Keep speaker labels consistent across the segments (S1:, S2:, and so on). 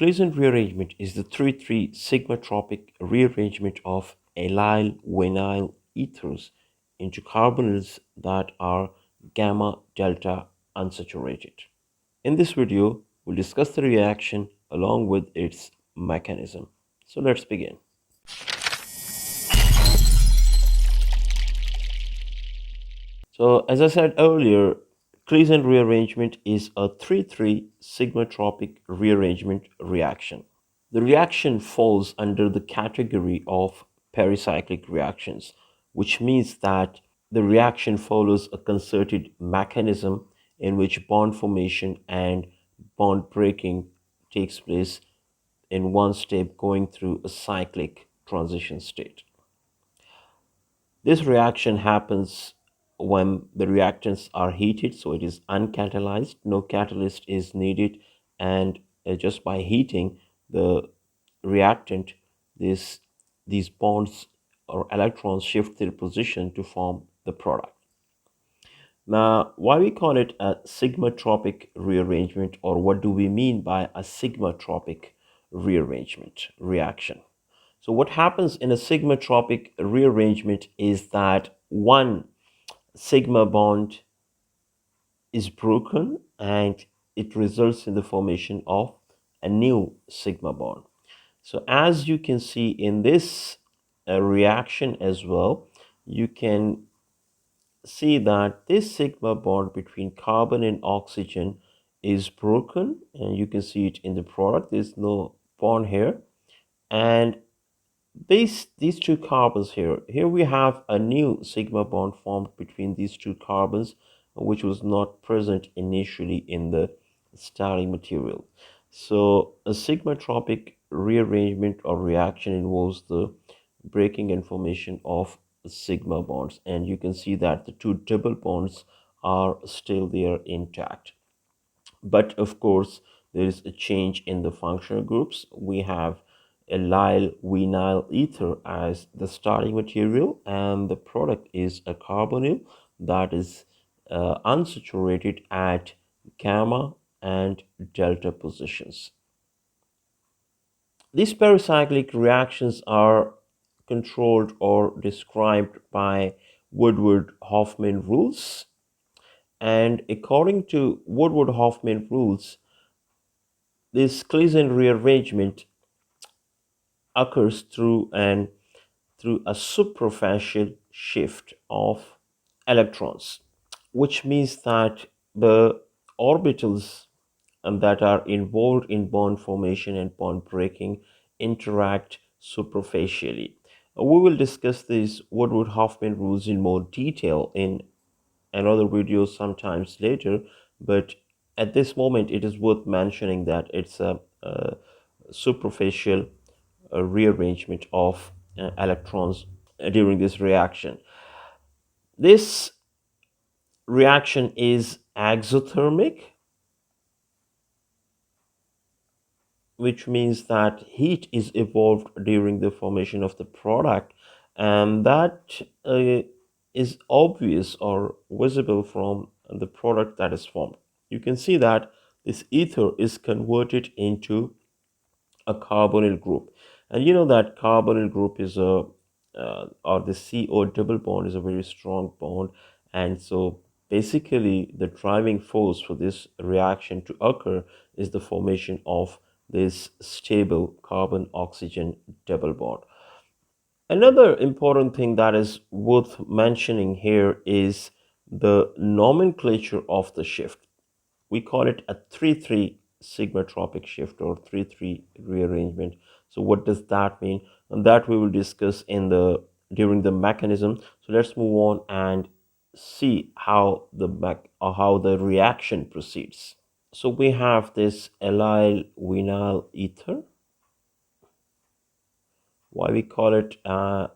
S1: Claisen rearrangement is the 3,3 sigmatropic rearrangement of allyl vinyl ethers into carbonyls that are gamma delta unsaturated. In this video, we'll discuss the reaction along with its mechanism. So let's begin. So as I said earlier, Claisen rearrangement is a 3,3 sigmatropic rearrangement reaction. The reaction falls under the category of pericyclic reactions, which means that the reaction follows a concerted mechanism in which bond formation and bond breaking takes place in one step going through a cyclic transition state. This reaction happens when the reactants are heated, so it is uncatalyzed, no catalyst is needed, and just by heating the reactant, these bonds or electrons shift their position to form the product. Now, why we call it a sigmatropic rearrangement, or what do we mean by a sigmatropic rearrangement reaction? So what happens in a sigmatropic rearrangement is that one sigma bond is broken and it results in the formation of a new sigma bond. So as you can see in this reaction as well, you can see that this sigma bond between carbon and oxygen is broken, and you can see it in the product. There's no bond here, and these two carbons here we have a new sigma bond formed between these two carbons, which was not present initially in the starting material. So a sigmatropic rearrangement or reaction involves the breaking and formation of sigma bonds, and you can see that the two double bonds are still there intact. But of course, there is a change in the functional groups. We have allyl vinyl ether as the starting material, and the product is a carbonyl that is unsaturated at gamma and delta positions. These pericyclic reactions are controlled or described by Woodward-Hoffmann rules. And according to Woodward-Hoffmann rules, this Claisen rearrangement occurs through a superficial shift of electrons, which means that the orbitals that are involved in bond formation and bond breaking interact superficially. We will discuss these Woodward-Hoffmann rules in more detail in another video sometimes later, but at this moment it is worth mentioning that it's a superficial rearrangement of electrons during this reaction. This reaction is exothermic, which means that heat is evolved during the formation of the product, and that is obvious or visible from the product that is formed. You can see that this ether is converted into a carbonyl group, and you know that carbonyl group is a or the CO double bond is a very strong bond, and so basically the driving force for this reaction to occur is the formation of this stable carbon oxygen double bond. Another important thing that is worth mentioning here is the nomenclature of the shift. We call it a 3,3 sigmatropic shift or 3,3 rearrangement. So what does that mean? And that we will discuss in the during the mechanism. So let's move on and see how the reaction proceeds. So we have this allyl vinyl ether. Why we call it an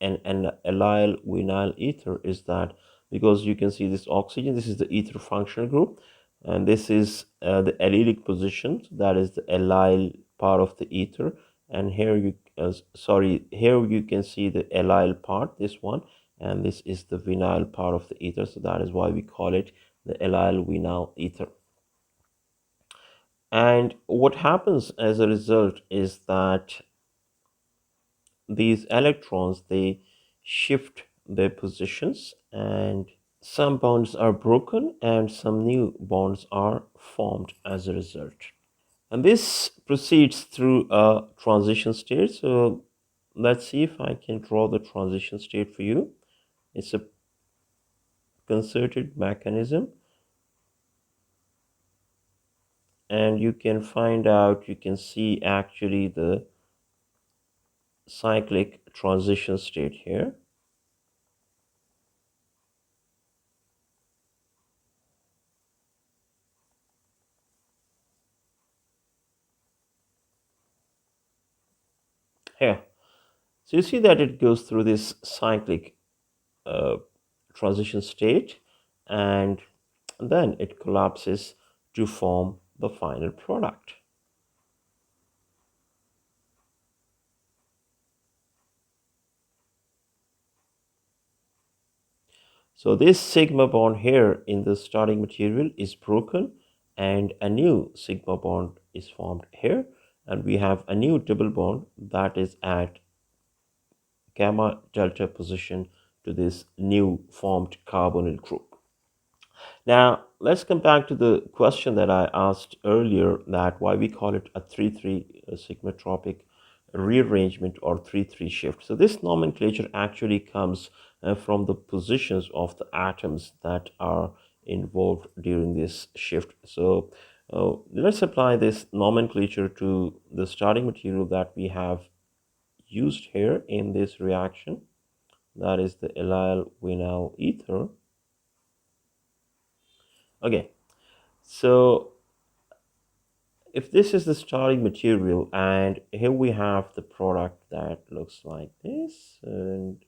S1: allyl vinyl ether is that because you can see this oxygen, this is the ether functional group, and this is the allylic position, that is the allyl part of the ether, and here here you can see the allyl part, this one, and this is the vinyl part of the ether, so that is why we call it the allyl vinyl ether. And what happens as a result is that these electrons, they shift their positions, and some bonds are broken and some new bonds are formed as a result. And this proceeds through a transition state. So let's see if I can draw the transition state for you. It's a concerted mechanism, and you can find out, you can see actually the cyclic transition state here. Here. So you see that it goes through this cyclic uh, transition state, and then it collapses to form the final product. So this sigma bond here in the starting material is broken, and a new sigma bond is formed here, and we have a new double bond that is at gamma delta position to this new formed carbonyl group. Now, let's come back to the question that I asked earlier, that why we call it a 3-3 sigmatropic rearrangement or 3-3 shift. So this nomenclature actually comes from the positions of the atoms that are involved during this shift. So let's apply this nomenclature to the starting material that we have used here in this reaction, that is the allyl vinyl ether. Okay, so if this is the starting material, and here we have the product that looks like this, and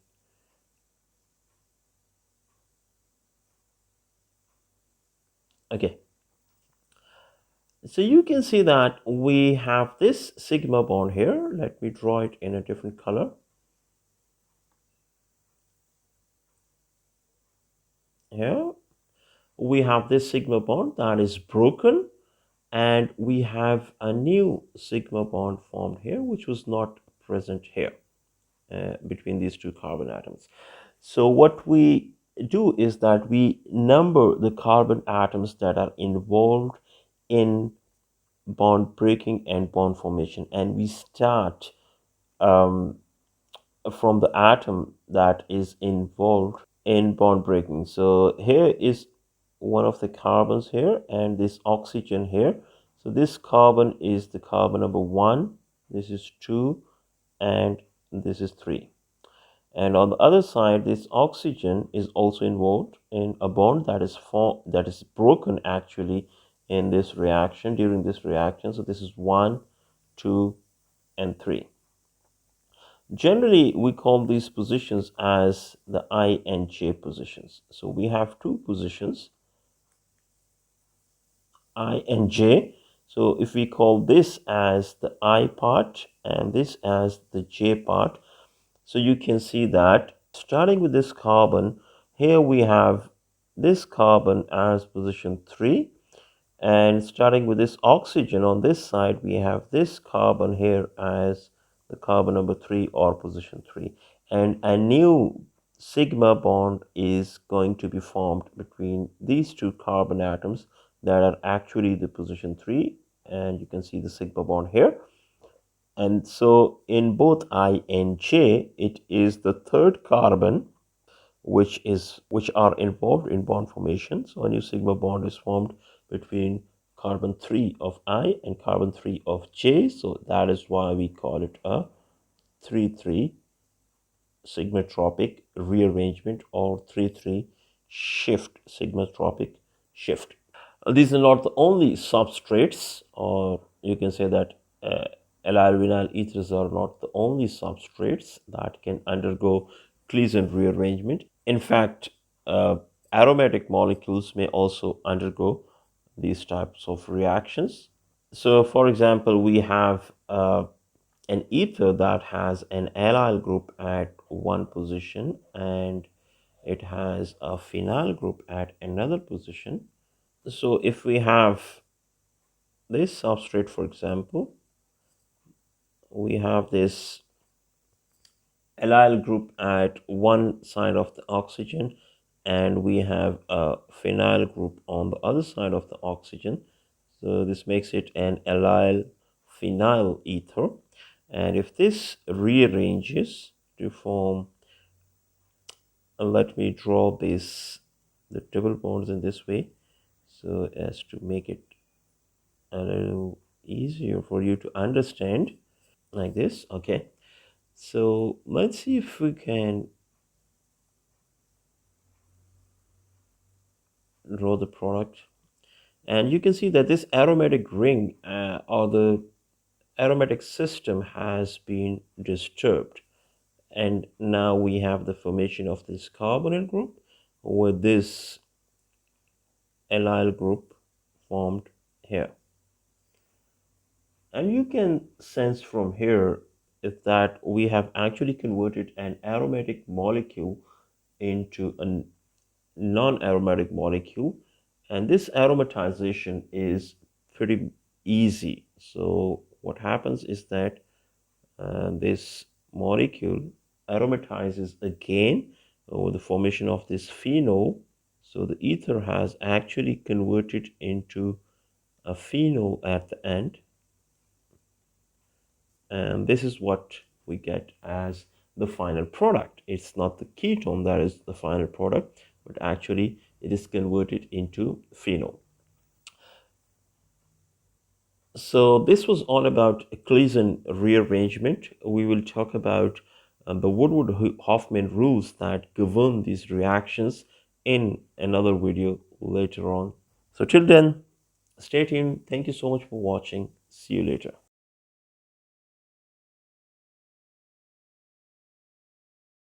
S1: okay, so you can see that we have this sigma bond here. Let me draw it in a different color. Here we have this sigma bond that is broken, and we have a new sigma bond formed here which was not present here between these two carbon atoms. So what we do is that we number the carbon atoms that are involved in bond breaking and bond formation, and we start um, from the atom that is involved in bond breaking. So here is one of the carbons here, and this oxygen here. So this carbon is the carbon number 1, this is 2, and this is 3. And on the other side, this oxygen is also involved in a bond that is broken actually in this reaction, during this reaction. So this is 1, 2, and 3. Generally, we call these positions as the I and J positions. So we have two positions, I and J. So if we call this as the I part and this as the J part, so you can see that starting with this carbon, here we have this carbon as position 3, and starting with this oxygen on this side, we have this carbon here as the carbon number 3 or position 3, and a new sigma bond is going to be formed between these two carbon atoms that are actually the position 3, and you can see the sigma bond here. And so in both I and J, it is the third carbon which are involved in bond formation. So a new sigma bond is formed between carbon 3 of I and carbon 3 of J. So that is why we call it a 3-3 sigmatropic rearrangement or 3-3 shift, sigmatropic shift. These are not the only substrates, or you can say that allyl vinyl ethers are not the only substrates that can undergo Claisen rearrangement. In fact, aromatic molecules may also undergo these types of reactions. So, for example, we have an ether that has an allyl group at one position, and it has a phenyl group at another position. So if we have this substrate, for example, we have this allyl group at one side of the oxygen, and we have a phenyl group on the other side of the oxygen. So this makes it an allyl phenyl ether. And if this rearranges to form, let me draw this the double bonds in this way so as to make it a little easier for you to understand, like this. Okay, so let's see if we can draw the product, and you can see that this aromatic ring or the aromatic system has been disturbed, and now we have the formation of this carbonyl group with this allyl group formed here. And you can sense from here is that we have actually converted an aromatic molecule into a non-aromatic molecule, and this aromatization is pretty easy. So what happens is that this molecule aromatizes again with the formation of this phenol. So the ether has actually converted into a phenol at the end, and this is what we get as the final product. It's not the ketone that is the final product, but actually it is converted into phenol. So this was all about Claisen rearrangement. We will talk about the Woodward-Hoffmann rules that govern these reactions in another video later on. So till then, stay tuned. Thank you so much for watching. See you later.